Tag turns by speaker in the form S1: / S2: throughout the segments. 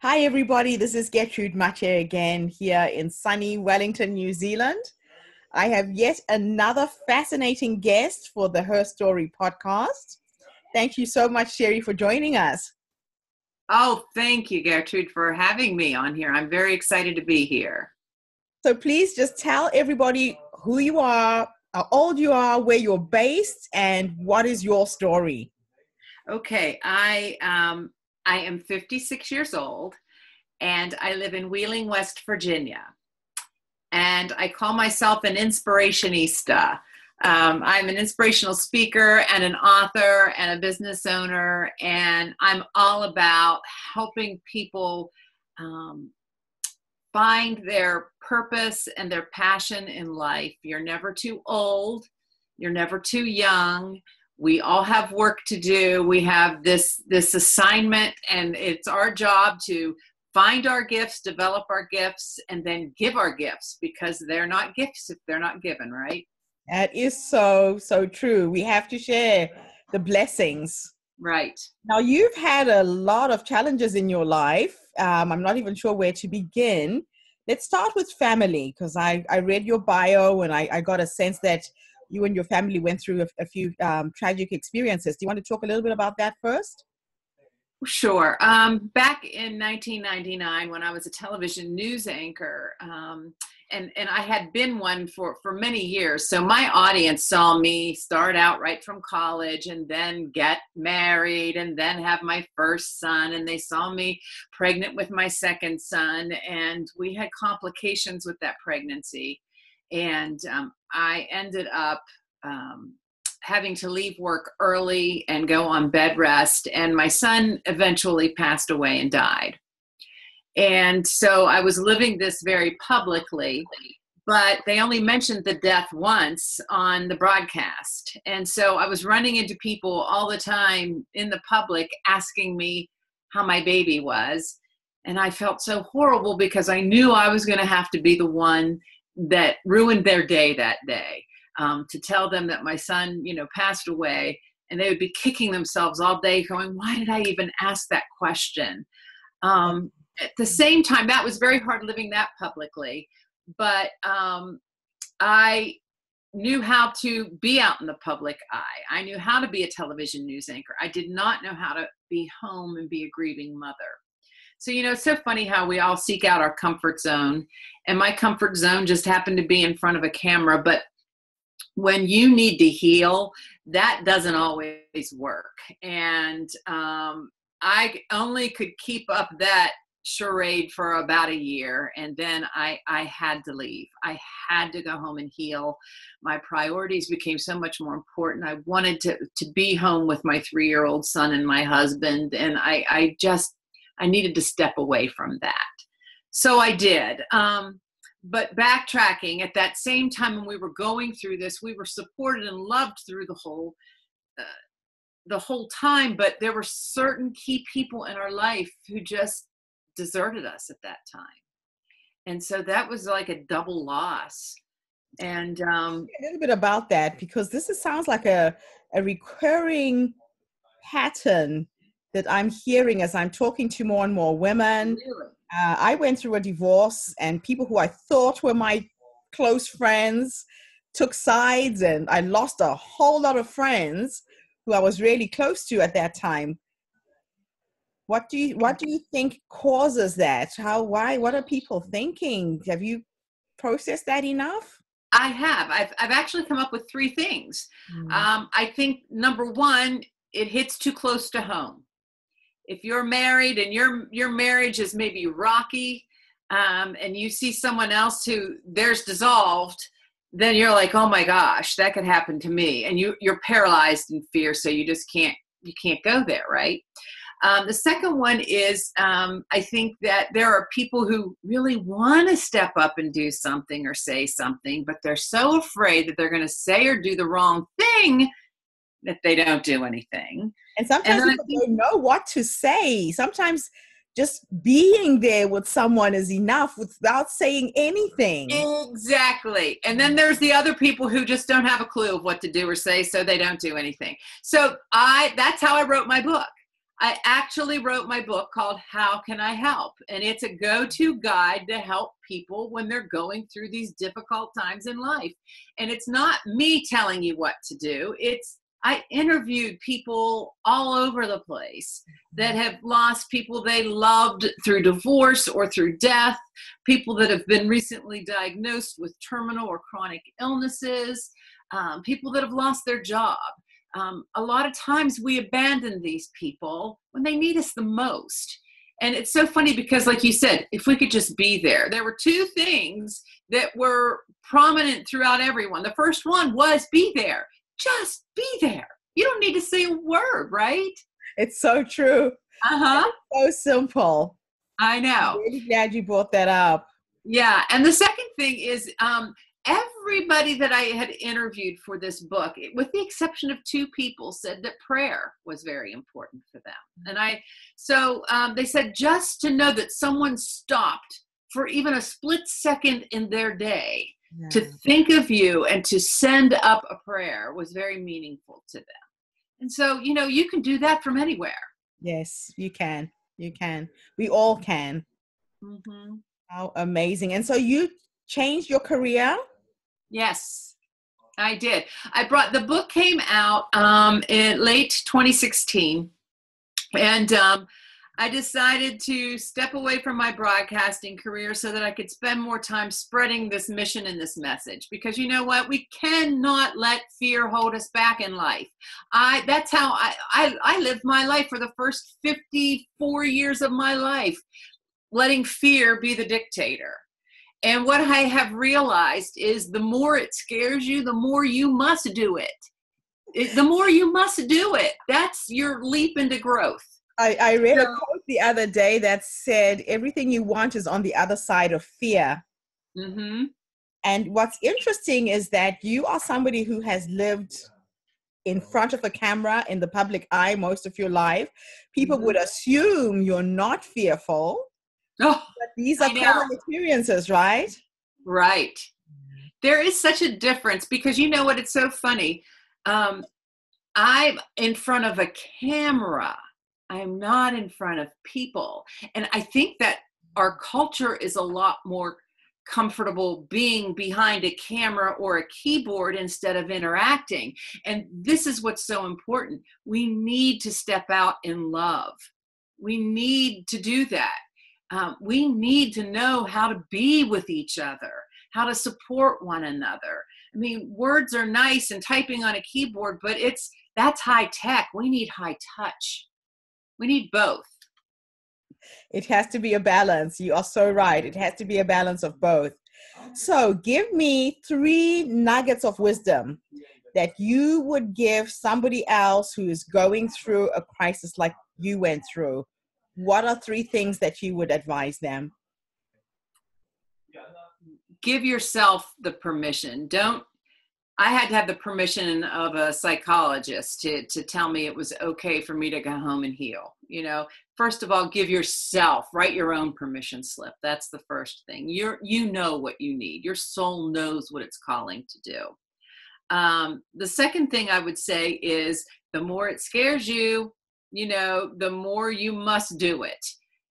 S1: Hi, everybody. This is Gertrude Mache again here in sunny Wellington, New Zealand. I have yet another fascinating guest for the Her Story podcast. Thank you so much, Sherrie, for joining us.
S2: Oh, thank you, Gertrude, for having me on here. I'm very excited to be here.
S1: So please just tell everybody who you are, how old you are, where you're based, and what is your story.
S2: Okay, I am 56 years old, and I live in Wheeling, West Virginia. And I call myself an inspirationista. I'm an inspirational speaker and an author and a business owner, and I'm all about helping people find their purpose and their passion in life. You're never too old. You're never too young. We all have work to do. We have this assignment, and it's our job to find our gifts, develop our gifts, and then give our gifts, because they're not gifts if they're not given, right?
S1: That is so true. We have to share the blessings.
S2: Right.
S1: Now, you've had a lot of challenges in your life. I'm not even sure where to begin. Let's start with family, because I read your bio and I got a sense that you and your family went through a few tragic experiences. Do you want to talk a little bit about that first?
S2: Sure. Back in 1999, when I was a television news anchor, and I had been one for many years. So my audience saw me start out right from college and then get married and then have my first son. And they saw me pregnant with my second son. And we had complications with that pregnancy. And I ended up having to leave work early and go on bed rest. And my son eventually passed away and died. And so I was living this very publicly, but they only mentioned the death once on the broadcast. And so I was running into people all the time in the public asking me how my baby was. And I felt so horrible because I knew I was going to have to be the one that ruined their day that day. To tell them that my son, passed away, and they would be kicking themselves all day going, why did I even ask that question? At the same time, that was very hard living that publicly, but I knew how to be out in the public eye. I knew how to be a television news anchor. I did not know how to be home and be a grieving mother. So, it's so funny how we all seek out our comfort zone, and my comfort zone just happened to be in front of a camera. But when you need to heal, that doesn't always work. And I only could keep up that charade for about a year. And then I had to leave. I had to go home and heal. My priorities became so much more important. I wanted to be home with my 3-year-old son and my husband. And I needed to step away from that. So I did. But backtracking, at that same time when we were going through this, we were supported and loved through the whole time. But there were certain key people in our life who just deserted us at that time. And so that was like a double loss. And
S1: a little bit about that, because sounds like a recurring pattern that I'm hearing as I'm talking to more and more women.
S2: Really?
S1: I went through a divorce, and people who I thought were my close friends took sides, and I lost a whole lot of friends who I was really close to at that time. What do you think causes that? What are people thinking? Have you processed that enough?
S2: I have. I've actually come up with 3 things. I think number 1, it hits too close to home. If you're married and your marriage is maybe rocky, and you see someone else who theirs dissolved, then you're like, oh my gosh, that could happen to me. And you're paralyzed in fear. So you can't go there. Right. The second one is, I think that there are people who really want to step up and do something or say something, but they're so afraid that they're going to say or do the wrong thing that they don't do anything.
S1: And sometimes people don't know what to say. Sometimes just being there with someone is enough without saying anything.
S2: Exactly. And then there's the other people who just don't have a clue of what to do or say, so they don't do anything. So that's how I wrote my book. I actually wrote my book called How Can I Help? And it's a go-to guide to help people when they're going through these difficult times in life. And it's not me telling you what to do. I interviewed people all over the place that have lost people they loved through divorce or through death, people that have been recently diagnosed with terminal or chronic illnesses, people that have lost their job. A lot of times we abandon these people when they need us the most. And it's so funny because, like you said, if we could just be there. There were two things that were prominent throughout everyone. The first one was be there. Just be there. You don't need to say a word, right?
S1: It's so true.
S2: Uh-huh.
S1: It's so simple.
S2: I know.
S1: I'm really glad you brought that up.
S2: Yeah. And the second thing is everybody that I had interviewed for this book, with the exception of two people, said that prayer was very important for them. And so they said just to know that someone stopped for even a split second in their day to think of you and to send up a prayer was very meaningful to them. And so, you can do that from anywhere.
S1: Yes, you can. You can. We all can.
S2: Mm-hmm.
S1: How amazing. And so you changed your career?
S2: Yes, I did. The book came out in late 2016. And I decided to step away from my broadcasting career so that I could spend more time spreading this mission and this message. Because you know what? We cannot let fear hold us back in life. That's how I lived my life for the first 54 years of my life, letting fear be the dictator. And what I have realized is the more it scares you, the more you must do it. The more you must do it. That's your leap into growth.
S1: I read a quote the other day that said, everything you want is on the other side of fear.
S2: Mm-hmm.
S1: And what's interesting is that you are somebody who has lived in front of a camera in the public eye most of your life. People would assume you're not fearful.
S2: Oh, but
S1: these are common experiences, right?
S2: Right. There is such a difference because you know what? It's so funny. I'm in front of a camera. I'm not in front of people. And I think that our culture is a lot more comfortable being behind a camera or a keyboard instead of interacting. And this is what's so important. We need to step out in love. We need to do that. We need to know how to be with each other, how to support one another. I mean, words are nice and typing on a keyboard, but that's high tech. We need high touch. We need both.
S1: It has to be a balance. You are so right. It has to be a balance of both. So give me 3 nuggets of wisdom that you would give somebody else who is going through a crisis like you went through. What are 3 things that you would advise them?
S2: Give yourself the permission. I had to have the permission of a psychologist to tell me it was okay for me to go home and heal. First of all, write your own permission slip. That's the first thing. You know what you need. Your soul knows what it's calling to do. The second thing I would say is the more it scares you, the more you must do it.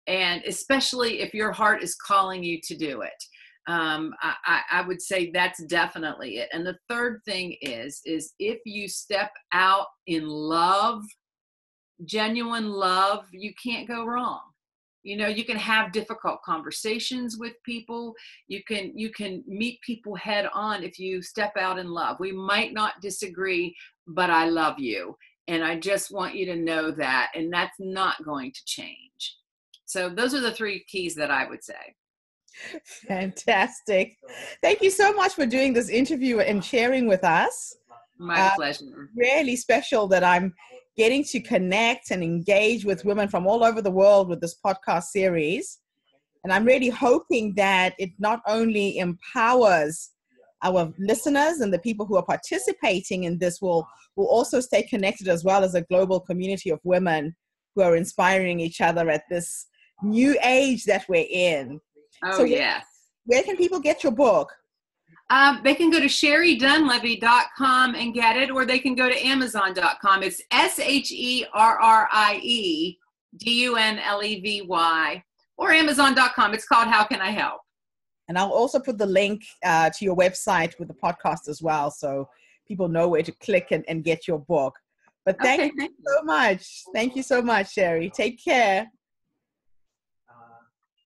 S2: And especially if your heart is calling you to do it. I would say that's definitely it. And the third thing is if you step out in love, genuine love, you can't go wrong. You can have difficult conversations with people. You can meet people head on if you step out in love. We might not disagree, but I love you. And I just want you to know that, and that's not going to change. So those are the 3 keys that I would say.
S1: Fantastic. Thank you so much for doing this interview and sharing with us.
S2: My pleasure.
S1: Really special that I'm getting to connect and engage with women from all over the world with this podcast series. And I'm really hoping that it not only empowers our listeners and the people who are participating in this will also stay connected, as well as a global community of women who are inspiring each other at this new age that we're in.
S2: Oh,
S1: so
S2: yes.
S1: Where can people get your book?
S2: They can go to sherriedunlevy.com and get it, or they can go to amazon.com. It's SherrieDunlevy, or amazon.com. It's called How Can I Help?
S1: And I'll also put the link to your website with the podcast as well, so people know where to click and get your book. But thank you so much. Thank you so much, Sherrie. Take care.